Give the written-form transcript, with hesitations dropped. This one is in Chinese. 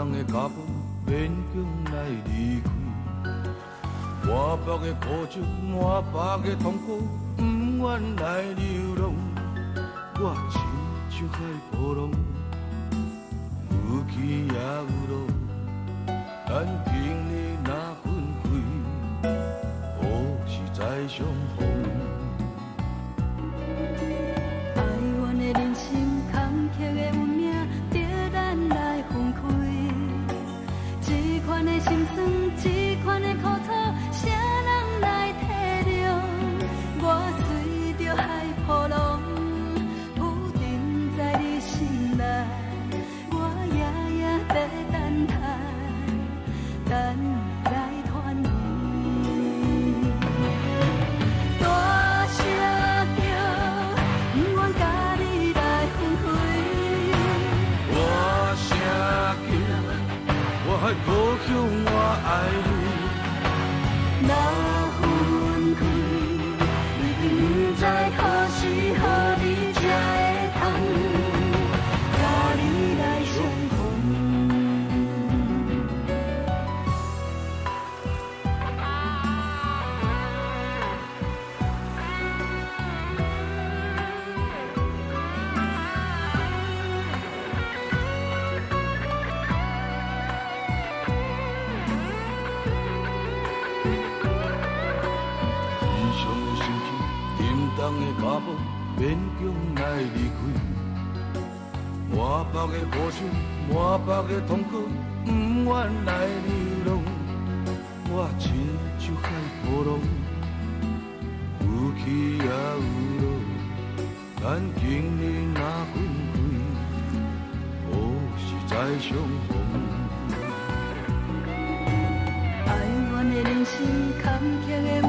东的脚步勉强来离开。满腹的苦酒，满腹的痛苦，不愿来流浪。我亲像海波浪，有起也有落。咱今日若分开，何时再相逢？哀怨的人生，坎坷的运命，着咱来分开。这款的心酸，这款的苦楚，谁人来体谅？我随着海波浪，浮沉在你心内，我夜夜在等待，等来团圆。大声叫，不愿甲你来分开。大声叫，我还故乡我爱你。若分开，已经不知何时何日才会通，甲你来相逢。天上的星星，沉重的脚步，勉强来离开。满腹的苦酒，满腹的痛苦，不愿来流浪。我亲像海波浪，有起也有落。咱今日若分开，何时再相逢？哀怨的人生，坎坷的运